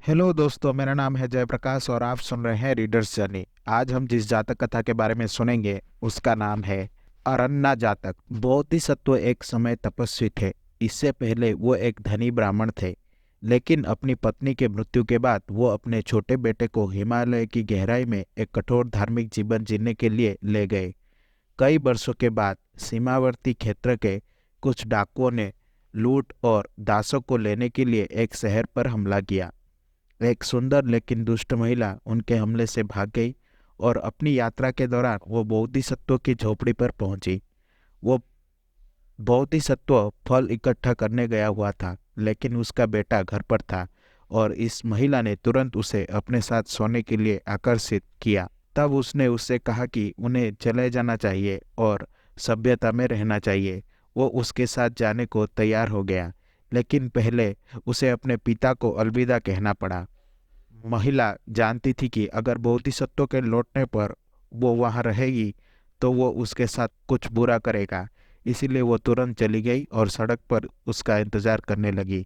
Hello दोस्तों, मेरा नाम है जयप्रकाश और आप सुन रहे हैं रीडर्स जर्नी। आज हम जिस जातक कथा के बारे में सुनेंगे उसका नाम है अरन्ना जातक। बोधिसत्व एक समय तपस्वी थे। इससे पहले वो एक धनी ब्राह्मण थे, लेकिन अपनी पत्नी के मृत्यु के बाद वो अपने छोटे बेटे को हिमालय की गहराई में एक कठोर धार्मिक जीवन जीने के लिए ले गए। कई वर्षों के बाद सीमावर्ती क्षेत्र के कुछ डाकुओं ने लूट और दासों को लेने के लिए एक शहर पर हमला किया। एक सुंदर लेकिन दुष्ट महिला उनके हमले से भाग गई और अपनी यात्रा के दौरान वो बोधिसत्व की झोपड़ी पर पहुंची। वो बोधिसत्व फल इकट्ठा करने गया हुआ था, लेकिन उसका बेटा घर पर था और इस महिला ने तुरंत उसे अपने साथ सोने के लिए आकर्षित किया। तब उसने उससे कहा कि उन्हें चले जाना चाहिए और सभ्यता में रहना चाहिए। वो उसके साथ जाने को तैयार हो गया, लेकिन पहले उसे अपने पिता को अलविदा कहना पड़ा। महिला जानती थी कि अगर बोधिसत्व के लौटने पर वो वहां रहेगी तो वो उसके साथ कुछ बुरा करेगा। इसीलिए वो तुरंत चली गई और सड़क पर उसका इंतजार करने लगी।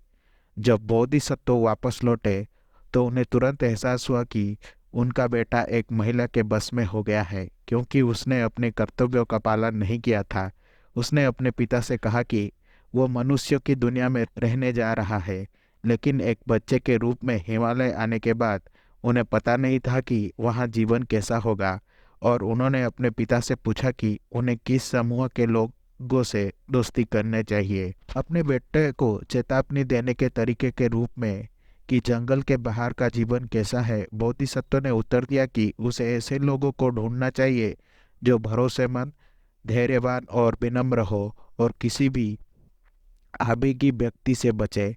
जब बोधिसत्व वापस लौटे तो उन्हें तुरंत एहसास हुआ कि उनका बेटा एक महिला के बस में हो गया है, क्योंकि उसने अपने कर्तव्यों का पालन नहीं किया था। उसने अपने पिता से कहा कि वो मनुष्यों की दुनिया में रहने जा रहा है, लेकिन एक बच्चे के रूप में हिमालय आने के बाद उन्हें पता नहीं था कि वहाँ जीवन कैसा होगा। और उन्होंने अपने पिता से पूछा कि उन्हें किस समूह के लोगों से दोस्ती करने चाहिए। अपने बेटे को चेतावनी देने के तरीके के रूप में कि जंगल के बाहर का जीवन कैसा है, बोधिसत्व ने उत्तर दिया कि उसे ऐसे लोगों को ढूंढना चाहिए जो भरोसेमंद, धैर्यवान और विनम्र हो और किसी भी आवेगी व्यक्ति से बचे।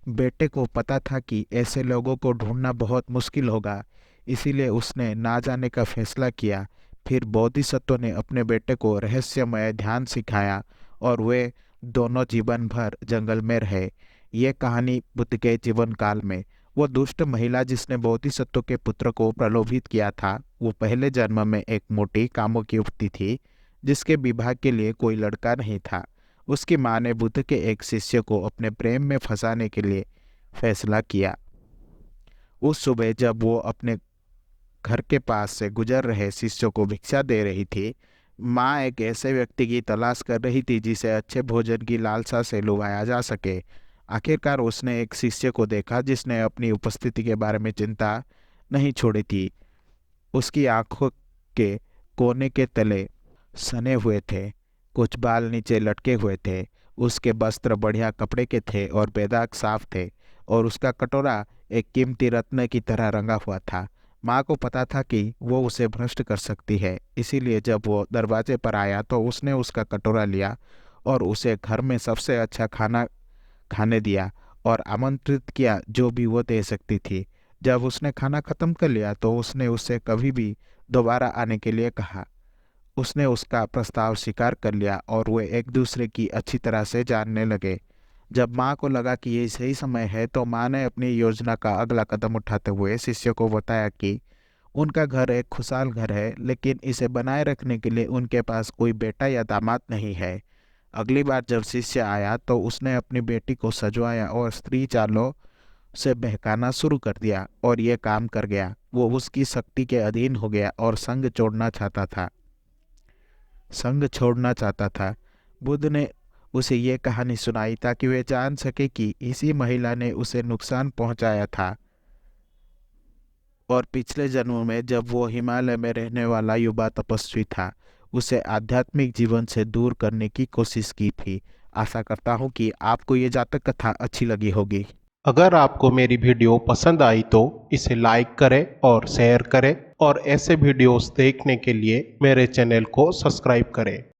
बेटे को पता था कि ऐसे लोगों को ढूंढना बहुत मुश्किल होगा, इसीलिए उसने ना जाने का फैसला किया। फिर बोधिसत्व ने अपने बेटे को रहस्यमय ध्यान सिखाया और वे दोनों जीवन भर जंगल में रहे। ये कहानी बुद्ध के जीवन काल में। वो दुष्ट महिला जिसने बोधिसत्व के पुत्र को प्रलोभित किया था, वो पहले जन्म में एक मोटी कामुक युवती थी जिसके विवाह के लिए कोई लड़का नहीं था। उसकी माँ ने बुद्ध के एक शिष्य को अपने प्रेम में फंसाने के लिए फैसला किया। उस सुबह जब वो अपने घर के पास से गुजर रहे शिष्यों को भिक्षा दे रही थी, माँ एक ऐसे व्यक्ति की तलाश कर रही थी जिसे अच्छे भोजन की लालसा से लुभाया जा सके। आखिरकार उसने एक शिष्य को देखा जिसने अपनी उपस्थिति के बारे में चिंता नहीं छोड़ी थी। उसकी आंखों के कोने के तले सने हुए थे, कुछ बाल नीचे लटके हुए थे। उसके वस्त्र बढ़िया कपड़े के थे और बेदाग साफ थे, और उसका कटोरा एक कीमती रत्न की तरह रंगा हुआ था। माँ को पता था कि वो उसे भ्रष्ट कर सकती है, इसीलिए जब वो दरवाजे पर आया तो उसने उसका कटोरा लिया और उसे घर में सबसे अच्छा खाना खाने दिया और आमंत्रित किया जो भी वो दे सकती थी। जब उसने खाना खत्म कर लिया तो उसने उससे कभी भी दोबारा आने के लिए कहा। उसने उसका प्रस्ताव स्वीकार कर लिया और वे एक दूसरे की अच्छी तरह से जानने लगे। जब माँ को लगा कि ये सही समय है तो माँ ने अपनी योजना का अगला कदम उठाते हुए शिष्य को बताया कि उनका घर एक खुशहाल घर है, लेकिन इसे बनाए रखने के लिए उनके पास कोई बेटा या दामाद नहीं है। अगली बार जब शिष्य आया तो उसने अपनी बेटी को सजवाया और स्त्री चालों से बहकाना शुरू कर दिया, और ये काम कर गया। वो उसकी शक्ति के अधीन हो गया और संग छोड़ना चाहता था। बुद्ध ने उसे ये कहानी सुनाई ताकि वे जान सके कि इसी महिला ने उसे नुकसान पहुंचाया था, और पिछले जन्म में जब वो हिमालय में रहने वाला युवा तपस्वी था, उसे आध्यात्मिक जीवन से दूर करने की कोशिश की थी। आशा करता हूँ कि आपको ये जातक कथा अच्छी लगी होगी। अगर आपको मेरी वीडियो पसंद आई तो इसे लाइक करें और शेयर करें, और ऐसे वीडियोस देखने के लिए मेरे चैनल को सब्सक्राइब करें।